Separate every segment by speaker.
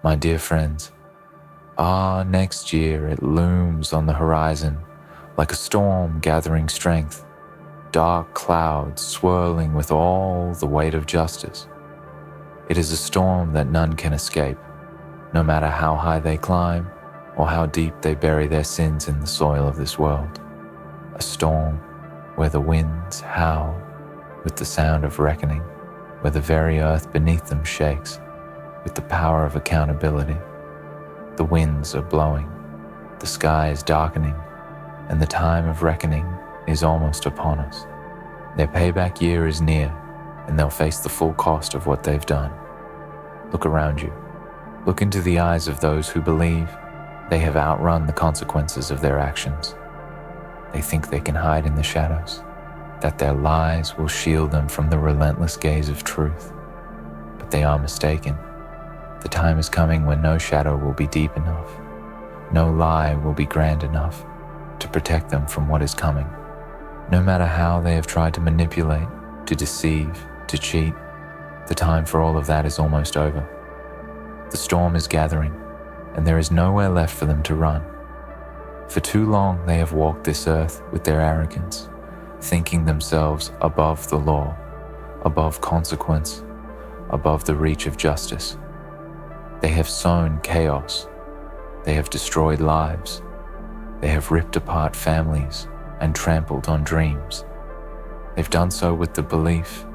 Speaker 1: My dear friends, next year it looms on the horizon like a storm gathering strength, dark clouds swirling with all the weight of justice. It is a storm that none can escape, no matter how high they climb or how deep they bury their sins in the soil of this world. A storm where the winds howl with the sound of reckoning, where the very earth beneath them shakes with the power of accountability. The winds are blowing, the sky is darkening, and the time of reckoning is almost upon us. Their payback year is near, and they'll face the full cost of what they've done. Look around you. Look into the eyes of those who believe they have outrun the consequences of their actions. They think they can hide in the shadows, that their lies will shield them from the relentless gaze of truth. But they are mistaken. The time is coming when no shadow will be deep enough, no lie will be grand enough to protect them from what is coming. No matter how they have tried to manipulate, to deceive, to cheat, the time for all of that is almost over. The storm is gathering, and there is nowhere left for them to run. For too long they have walked this earth with their arrogance, thinking themselves above the law, above consequence, above the reach of justice. They have sown chaos. They have destroyed lives. They have ripped apart families and trampled on dreams. They've done so with the belief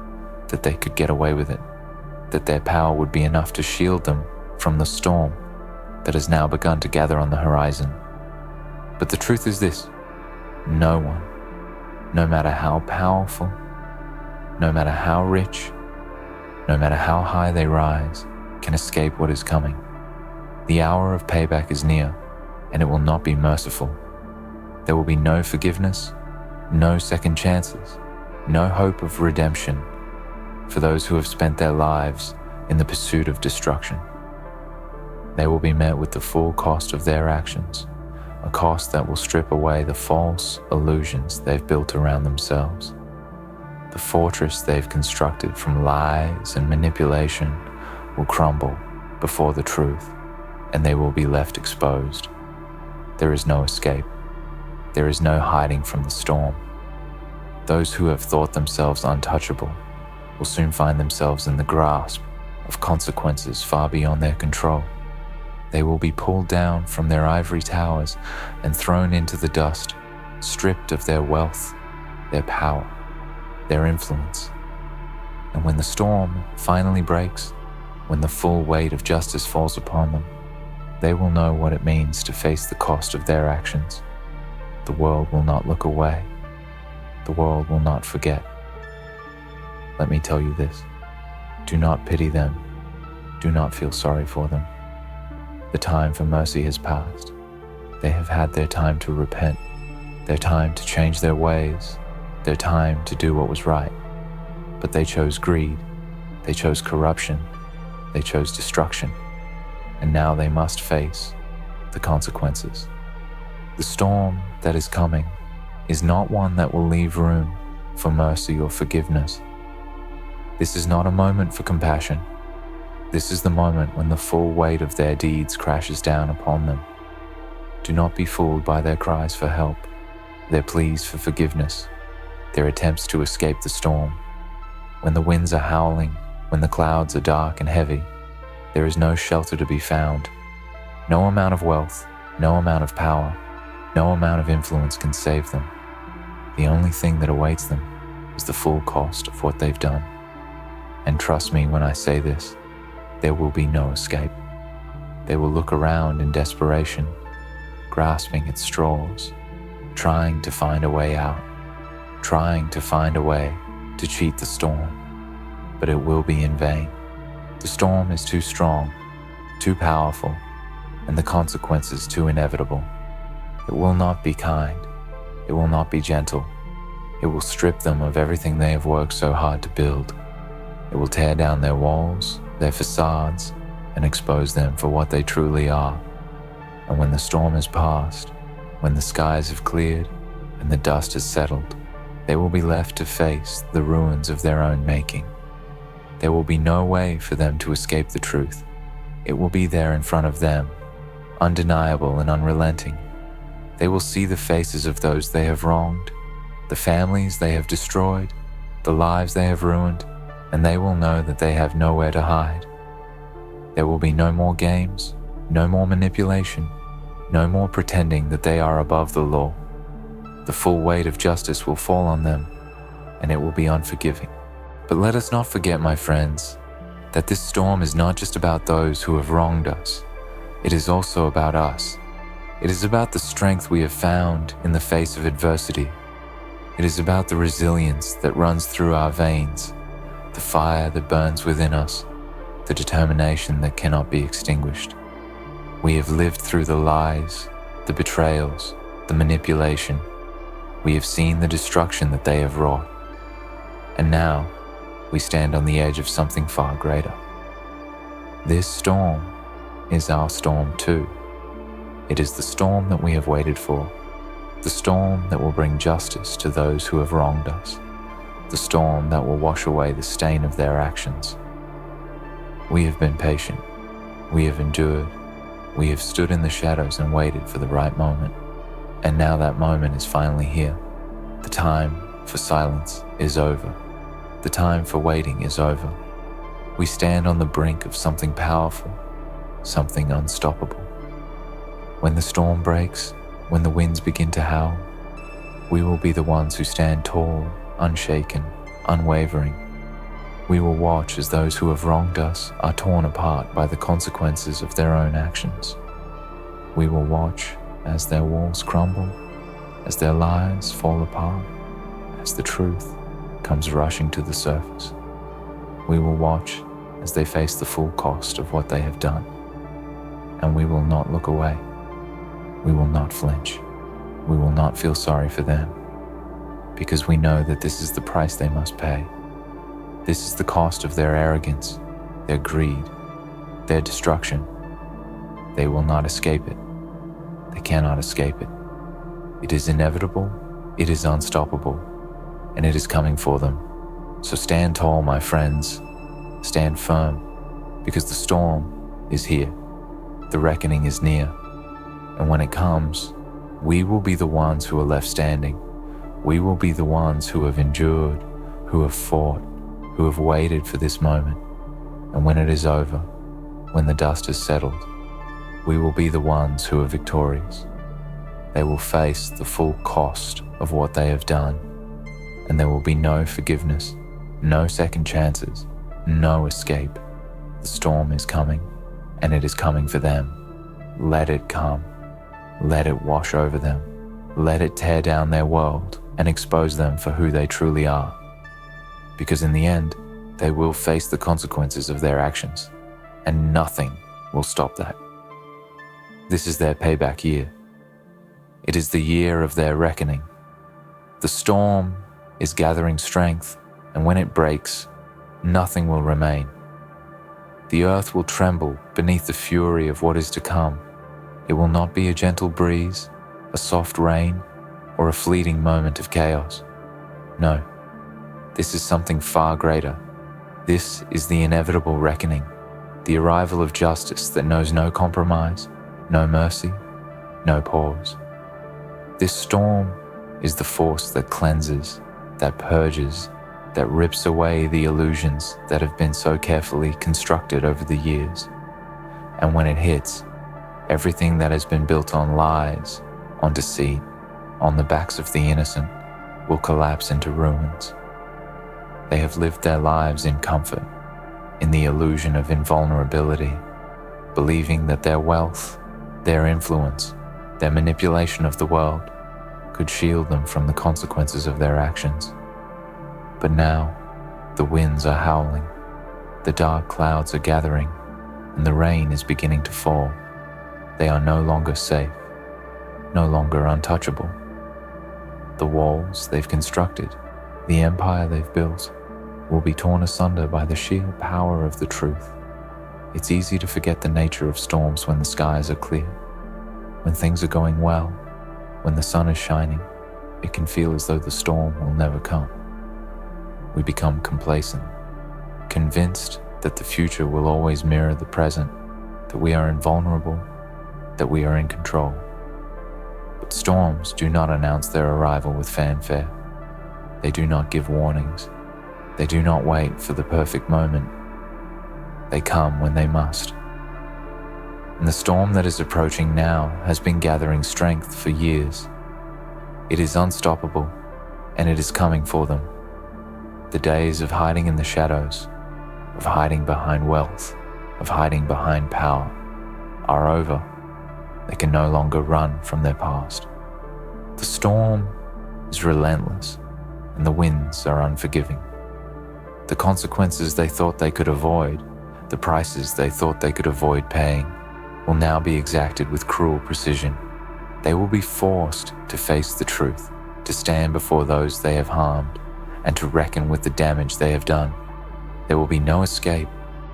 Speaker 1: that they could get away with it, that their power would be enough to shield them from the storm that has now begun to gather on the horizon. But the truth is this: no one, no matter how powerful, no matter how rich, no matter how high they rise, can escape what is coming. The hour of payback is near, and it will not be merciful. There will be no forgiveness, no second chances, no hope of redemption for those who have spent their lives in the pursuit of destruction. They will be met with the full cost of their actions, a cost that will strip away the false illusions they've built around themselves. The fortress they've constructed from lies and manipulation will crumble before the truth, and they will be left exposed. There is no escape. There is no hiding from the storm. Those who have thought themselves untouchable will soon find themselves in the grasp of consequences far beyond their control. They will be pulled down from their ivory towers and thrown into the dust, stripped of their wealth, their power, their influence. And when the storm finally breaks, when the full weight of justice falls upon them, they will know what it means to face the cost of their actions. The world will not look away. The world will not forget. Let me tell you this: do not pity them. Do not feel sorry for them. The time for mercy has passed. They have had their time to repent, their time to change their ways, their time to do what was right. But they chose greed, they chose corruption, they chose destruction, and now they must face the consequences. The storm that is coming is not one that will leave room for mercy or forgiveness. This is not a moment for compassion. This is the moment when the full weight of their deeds crashes down upon them. Do not be fooled by their cries for help, their pleas for forgiveness, their attempts to escape the storm. When the winds are howling, when the clouds are dark and heavy, there is no shelter to be found. No amount of wealth, no amount of power, no amount of influence can save them. The only thing that awaits them is the full cost of what they've done. And trust me when I say this, there will be no escape. They will look around in desperation, grasping at straws, trying to find a way out, trying to find a way to cheat the storm, but it will be in vain. The storm is too strong, too powerful, and the consequences too inevitable. It will not be kind. It will not be gentle. It will strip them of everything they have worked so hard to build. It will tear down their walls, their facades, and expose them for what they truly are. And when the storm is past, when the skies have cleared and the dust has settled, they will be left to face the ruins of their own making. There will be no way for them to escape the truth. It will be there in front of them, undeniable and unrelenting. They will see the faces of those they have wronged, the families they have destroyed, the lives they have ruined, and they will know that they have nowhere to hide. There will be no more games, no more manipulation, no more pretending that they are above the law. The full weight of justice will fall on them, and it will be unforgiving. But let us not forget, my friends, that this storm is not just about those who have wronged us. It is also about us. It is about the strength we have found in the face of adversity. It is about the resilience that runs through our veins, the fire that burns within us, the determination that cannot be extinguished. We have lived through the lies, the betrayals, the manipulation. We have seen the destruction that they have wrought. And now, we stand on the edge of something far greater. This storm is our storm too. It is the storm that we have waited for, the storm that will bring justice to those who have wronged us, the storm that will wash away the stain of their actions. We have been patient, we have endured, we have stood in the shadows and waited for the right moment. And now that moment is finally here. The time for silence is over. The time for waiting is over. We stand on the brink of something powerful, something unstoppable. When the storm breaks, when the winds begin to howl, we will be the ones who stand tall, unshaken, unwavering. We will watch as those who have wronged us are torn apart by the consequences of their own actions. We will watch as their walls crumble, as their lies fall apart, as the truth comes rushing to the surface. We will watch as they face the full cost of what they have done. And we will not look away. We will not flinch. We will not feel sorry for them, because we know that this is the price they must pay. This is the cost of their arrogance, their greed, their destruction. They will not escape it. They cannot escape it. It is inevitable, it is unstoppable, and it is coming for them. So stand tall, my friends. Stand firm, because the storm is here. The reckoning is near. And when it comes, we will be the ones who are left standing. We will be the ones who have endured, who have fought, who have waited for this moment. And when it is over, when the dust is settled, we will be the ones who are victorious. They will face the full cost of what they have done, and there will be no forgiveness, no second chances, no escape. The storm is coming, and it is coming for them. Let it come. Let it wash over them. Let it tear down their world and expose them for who they truly are. Because in the end, they will face the consequences of their actions, and nothing will stop that. This is their payback year. It is the year of their reckoning. The storm is gathering strength, and when it breaks, nothing will remain. The earth will tremble beneath the fury of what is to come. It will not be a gentle breeze, a soft rain, or a fleeting moment of chaos. No, this is something far greater. This is the inevitable reckoning, the arrival of justice that knows no compromise, no mercy, no pause. This storm is the force that cleanses, that purges, that rips away the illusions that have been so carefully constructed over the years. And when it hits, everything that has been built on lies, on deceit, on the backs of the innocent, will collapse into ruins. They have lived their lives in comfort, in the illusion of invulnerability, believing that their wealth, their influence, their manipulation of the world could shield them from the consequences of their actions. But now, the winds are howling, the dark clouds are gathering, and the rain is beginning to fall. They are no longer safe, no longer untouchable. The walls they've constructed, the empire they've built, will be torn asunder by the sheer power of the truth. It's easy to forget the nature of storms when the skies are clear. When things are going well, when the sun is shining, it can feel as though the storm will never come. We become complacent, convinced that the future will always mirror the present, that we are invulnerable, that we are in control. But storms do not announce their arrival with fanfare. They do not give warnings. They do not wait for the perfect moment. They come when they must. And the storm that is approaching now has been gathering strength for years. It is unstoppable, and it is coming for them. The days of hiding in the shadows, of hiding behind wealth, of hiding behind power, are over. They can no longer run from their past. The storm is relentless, and the winds are unforgiving. The consequences they thought they could avoid, the prices they thought they could avoid paying, will now be exacted with cruel precision. They will be forced to face the truth, to stand before those they have harmed, and to reckon with the damage they have done. There will be no escape.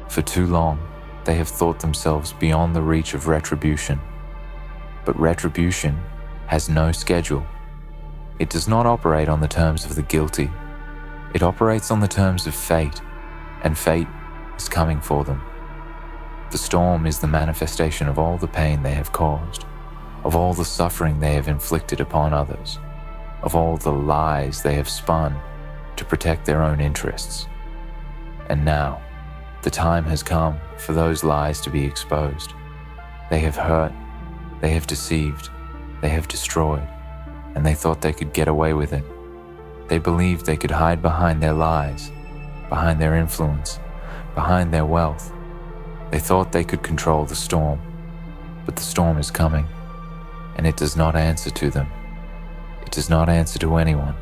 Speaker 1: For too long, they have thought themselves beyond the reach of retribution. But retribution has no schedule. It does not operate on the terms of the guilty. It operates on the terms of fate, and fate is coming for them. The storm is the manifestation of all the pain they have caused, of all the suffering they have inflicted upon others, of all the lies they have spun to protect their own interests. And now, the time has come for those lies to be exposed. They have hurt, they have deceived, they have destroyed, and they thought they could get away with it. They believed they could hide behind their lies, behind their influence, behind their wealth. They thought they could control the storm, but the storm is coming, and it does not answer to them. It does not answer to anyone.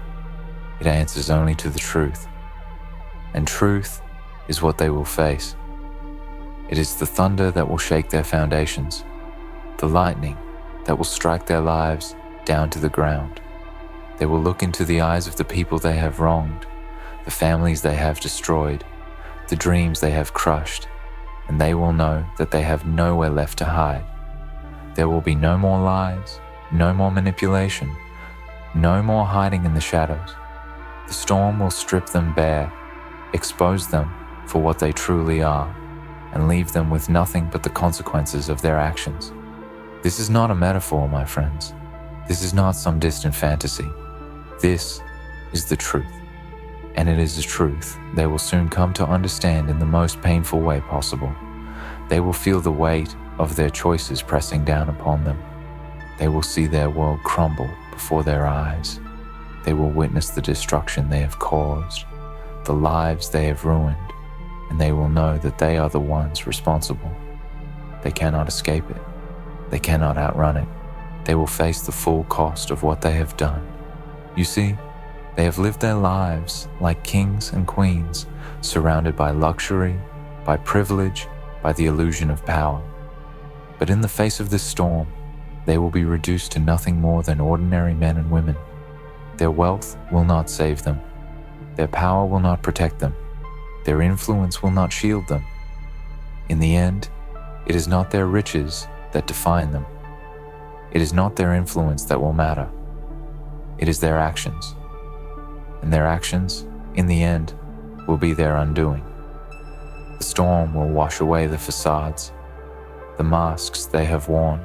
Speaker 1: It answers only to the truth. And truth is what they will face. It is the thunder that will shake their foundations, the lightning that will strike their lives down to the ground. They will look into the eyes of the people they have wronged, the families they have destroyed, the dreams they have crushed, and they will know that they have nowhere left to hide. There will be no more lies, no more manipulation, no more hiding in the shadows. The storm will strip them bare, expose them for what they truly are, and leave them with nothing but the consequences of their actions. This is not a metaphor, my friends. This is not some distant fantasy. This is the truth, and it is a truth they will soon come to understand in the most painful way possible. They will feel the weight of their choices pressing down upon them. They will see their world crumble before their eyes. They will witness the destruction they have caused, the lives they have ruined, and they will know that they are the ones responsible. They cannot escape it. They cannot outrun it. They will face the full cost of what they have done. You see, they have lived their lives like kings and queens, surrounded by luxury, by privilege, by the illusion of power. But in the face of this storm, they will be reduced to nothing more than ordinary men and women. Their wealth will not save them. Their power will not protect them. Their influence will not shield them. In the end, it is not their riches that define them. It is not their influence that will matter. It is their actions. And their actions, in the end, will be their undoing. The storm will wash away the facades, the masks they have worn,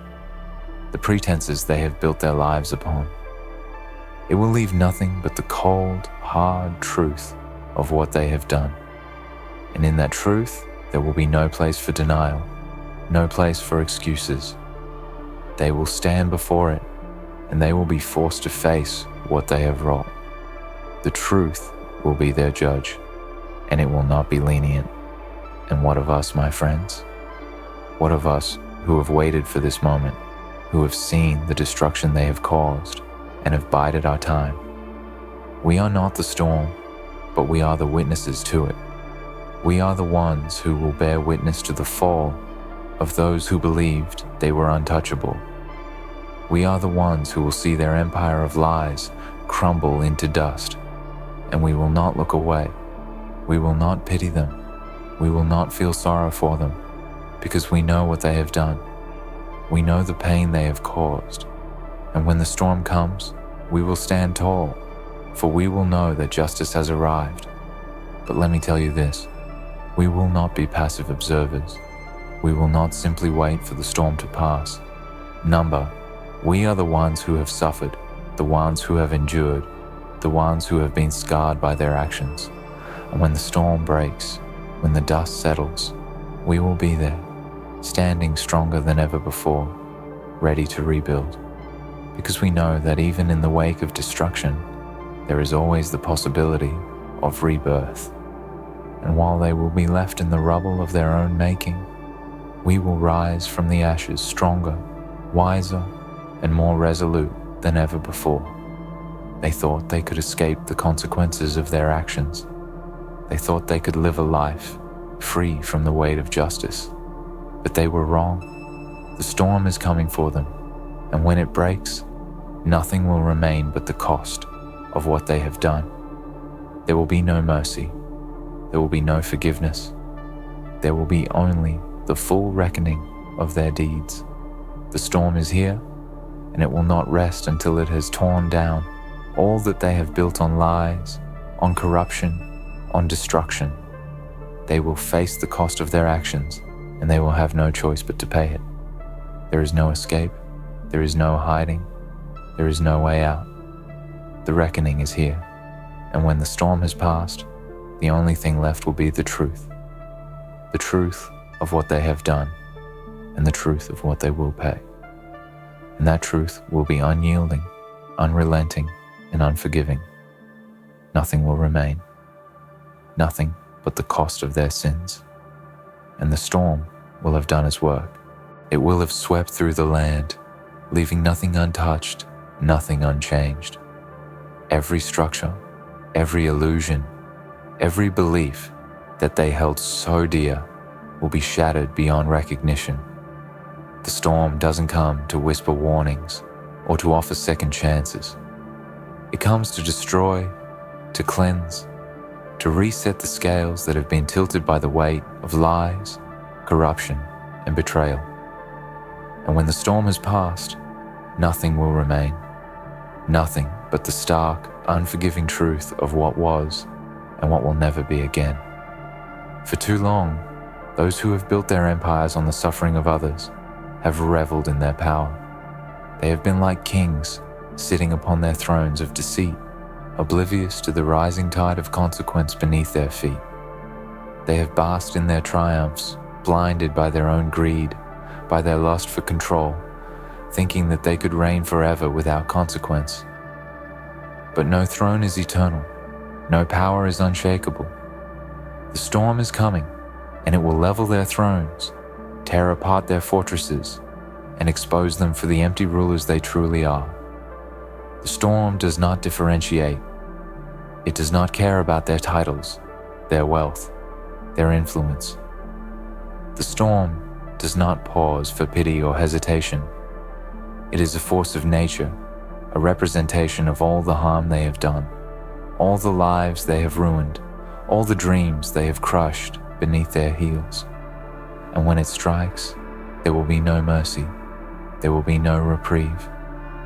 Speaker 1: the pretenses they have built their lives upon. It will leave nothing but the cold, hard truth of what they have done. And in that truth, there will be no place for denial, no place for excuses. They will stand before it, and they will be forced to face what they have wrought. The truth will be their judge, and it will not be lenient. And what of us, my friends? What of us who have waited for this moment, who have seen the destruction they have caused, and have bided our time? We are not the storm, but we are the witnesses to it. We are the ones who will bear witness to the fall of those who believed they were untouchable. We are the ones who will see their empire of lies crumble into dust, and we will not look away. We will not pity them. We will not feel sorrow for them, because we know what they have done. We know the pain they have caused, and when the storm comes, we will stand tall, for we will know that justice has arrived. But let me tell you this, we will not be passive observers. We will not simply wait for the storm to pass. Number, we are the ones who have suffered, the ones who have endured, the ones who have been scarred by their actions. And when the storm breaks, when the dust settles, we will be there, standing stronger than ever before, ready to rebuild. Because we know that even in the wake of destruction, there is always the possibility of rebirth. And while they will be left in the rubble of their own making, we will rise from the ashes stronger, wiser, and more resolute than ever before. They thought they could escape the consequences of their actions. They thought they could live a life free from the weight of justice. But they were wrong. The storm is coming for them, and when it breaks, nothing will remain but the cost of what they have done. There will be no mercy. There will be no forgiveness. There will be only the full reckoning of their deeds. The storm is here, and it will not rest until it has torn down all that they have built on lies, on corruption, on destruction. They will face the cost of their actions, and they will have no choice but to pay it. There is no escape. There is no hiding. There is no way out. The reckoning is here, and when the storm has passed, the only thing left will be the truth of what they have done, and the truth of what they will pay. And that truth will be unyielding, unrelenting, and unforgiving. Nothing will remain, nothing but the cost of their sins. And the storm will have done its work. It will have swept through the land, leaving nothing untouched, nothing unchanged. Every structure, every illusion, every belief that they held so dear will be shattered beyond recognition. The storm doesn't come to whisper warnings or to offer second chances. It comes to destroy, to cleanse, to reset the scales that have been tilted by the weight of lies, corruption, and betrayal. And when the storm has passed, nothing will remain. Nothing but the stark, unforgiving truth of what was and what will never be again. For too long, those who have built their empires on the suffering of others have reveled in their power. They have been like kings, sitting upon their thrones of deceit, oblivious to the rising tide of consequence beneath their feet. They have basked in their triumphs, blinded by their own greed, by their lust for control, thinking that they could reign forever without consequence. But no throne is eternal, no power is unshakable. The storm is coming, and it will level their thrones, tear apart their fortresses, and expose them for the empty rulers they truly are. The storm does not differentiate. It does not care about their titles, their wealth, their influence. The storm does not pause for pity or hesitation. It is a force of nature, a representation of all the harm they have done, all the lives they have ruined, all the dreams they have crushed beneath their heels. And when it strikes, there will be no mercy, there will be no reprieve,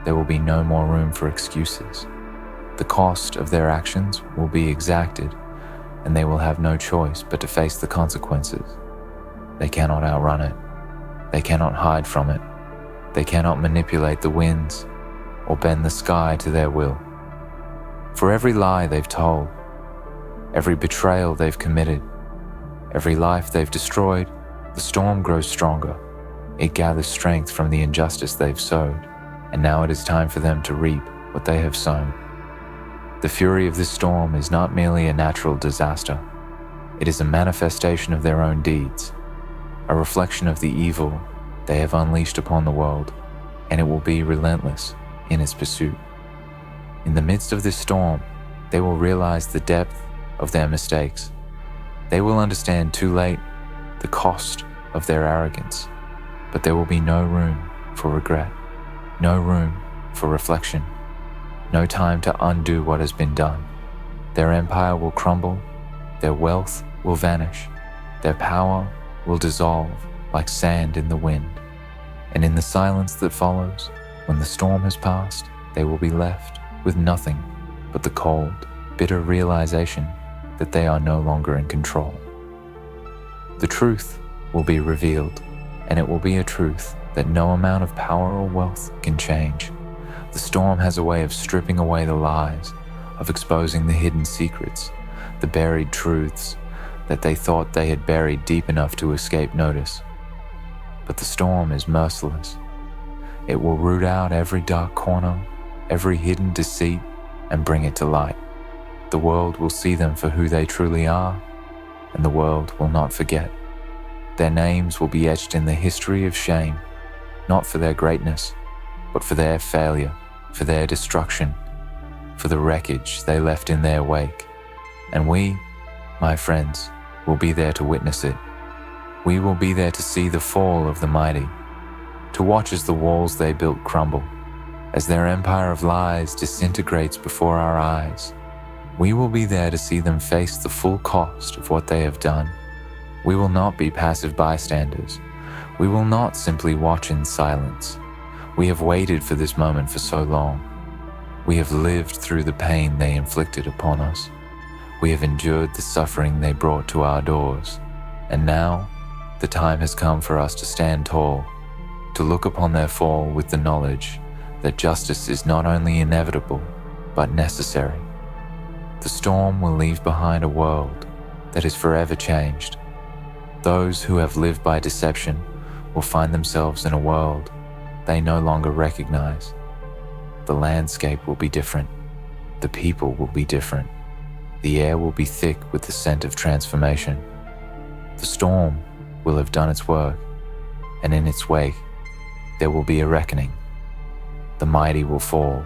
Speaker 1: there will be no more room for excuses. The cost of their actions will be exacted, and they will have no choice but to face the consequences. They cannot outrun it. They cannot hide from it. They cannot manipulate the winds or bend the sky to their will. For every lie they've told, every betrayal they've committed, every life they've destroyed, the storm grows stronger. It gathers strength from the injustice they've sowed, and now it is time for them to reap what they have sown. The fury of this storm is not merely a natural disaster. It is a manifestation of their own deeds, a reflection of the evil they have unleashed upon the world, and it will be relentless in its pursuit. In the midst of this storm, they will realize the depth of their mistakes. They will understand too late the cost of their arrogance, but there will be no room for regret, no room for reflection, no time to undo what has been done. Their empire will crumble, their wealth will vanish, their power will dissolve like sand in the wind. And in the silence that follows, when the storm has passed, they will be left with nothing but the cold, bitter realization that they are no longer in control. The truth will be revealed, and it will be a truth that no amount of power or wealth can change. The storm has a way of stripping away the lies, of exposing the hidden secrets, the buried truths that they thought they had buried deep enough to escape notice. But the storm is merciless. It will root out every dark corner, every hidden deceit, and bring it to light. The world will see them for who they truly are, and the world will not forget. Their names will be etched in the history of shame, not for their greatness, but for their failure, for their destruction, for the wreckage they left in their wake. And we, my friends, will be there to witness it. We will be there to see the fall of the mighty, to watch as the walls they built crumble, as their empire of lies disintegrates before our eyes. We will be there to see them face the full cost of what they have done. We will not be passive bystanders. We will not simply watch in silence. We have waited for this moment for so long. We have lived through the pain they inflicted upon us. We have endured the suffering they brought to our doors. And now, the time has come for us to stand tall, to look upon their fall with the knowledge that justice is not only inevitable, but necessary. The storm will leave behind a world that is forever changed. Those who have lived by deception will find themselves in a world they no longer recognize. The landscape will be different. The people will be different. The air will be thick with the scent of transformation. The storm will have done its work, and in its wake, there will be a reckoning. The mighty will fall.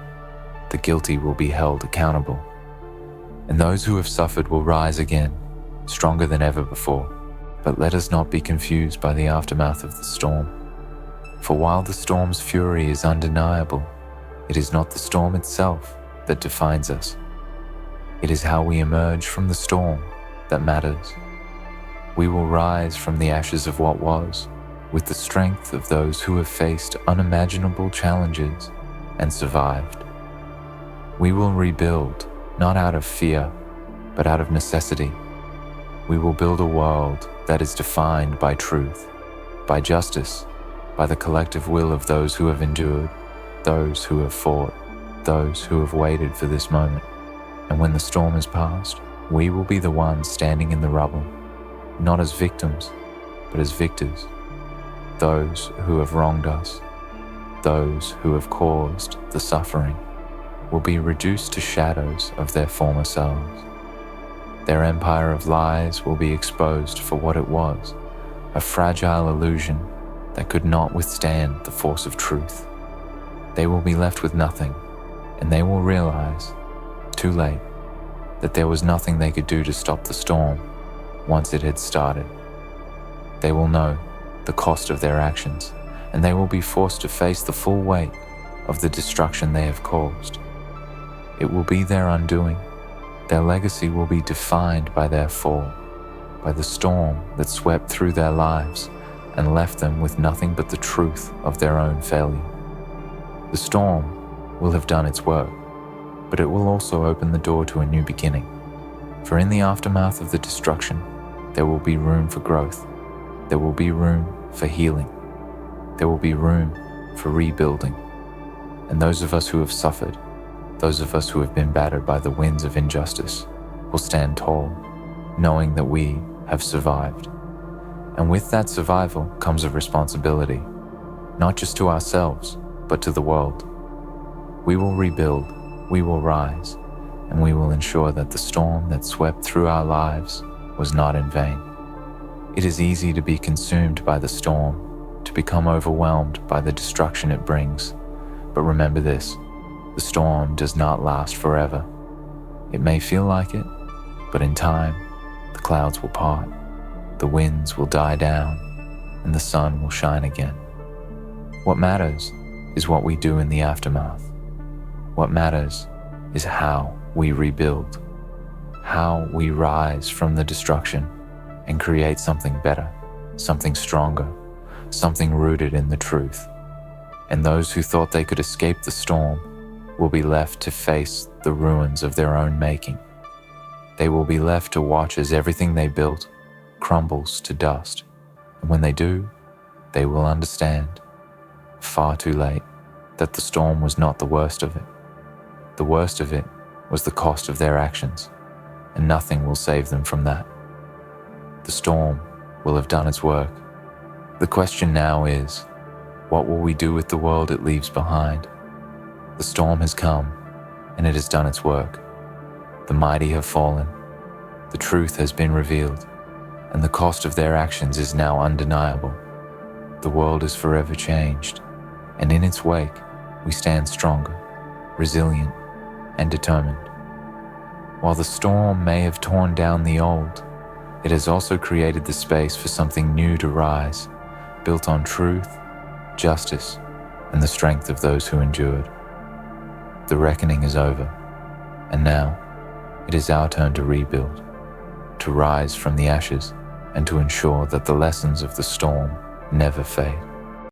Speaker 1: The guilty will be held accountable. And those who have suffered will rise again, stronger than ever before. But let us not be confused by the aftermath of the storm. For while the storm's fury is undeniable, it is not the storm itself that defines us. It is how we emerge from the storm that matters. We will rise from the ashes of what was, with the strength of those who have faced unimaginable challenges and survived. We will rebuild, not out of fear, but out of necessity. We will build a world that is defined by truth, by justice, by the collective will of those who have endured, those who have fought, those who have waited for this moment. And when the storm is past, we will be the ones standing in the rubble, not as victims, but as victors. Those who have wronged us, those who have caused the suffering, will be reduced to shadows of their former selves. Their empire of lies will be exposed for what it was, a fragile illusion that could not withstand the force of truth. They will be left with nothing, and they will realize, too late, that there was nothing they could do to stop the storm once it had started. They will know the cost of their actions, and they will be forced to face the full weight of the destruction they have caused. It will be their undoing. Their legacy will be defined by their fall, by the storm that swept through their lives and left them with nothing but the truth of their own failure. The storm will have done its work, but it will also open the door to a new beginning. For in the aftermath of the destruction, there will be room for growth. There will be room for healing. There will be room for rebuilding. And those of us who have suffered, those of us who have been battered by the winds of injustice, will stand tall, knowing that we have survived. And with that survival comes a responsibility, not just to ourselves, but to the world. We will rebuild, we will rise, and we will ensure that the storm that swept through our lives was not in vain. It is easy to be consumed by the storm, to become overwhelmed by the destruction it brings. But remember this, the storm does not last forever. It may feel like it, but in time, the clouds will part, the winds will die down, and the sun will shine again. What matters is what we do in the aftermath. What matters is how we rebuild, how we rise from the destruction and create something better, something stronger, something rooted in the truth. And those who thought they could escape the storm will be left to face the ruins of their own making. They will be left to watch as everything they built crumbles to dust. And when they do, they will understand, far too late, that the storm was not the worst of it. The worst of it was the cost of their actions, and nothing will save them from that. The storm will have done its work. The question now is, what will we do with the world it leaves behind? The storm has come, and it has done its work. The mighty have fallen. The truth has been revealed, and the cost of their actions is now undeniable. The world is forever changed, and in its wake, we stand stronger, resilient, and determined. While the storm may have torn down the old, it has also created the space for something new to rise, built on truth, justice, and the strength of those who endured. The reckoning is over, and now it is our turn to rebuild, to rise from the ashes, and to ensure that the lessons of the storm never fade.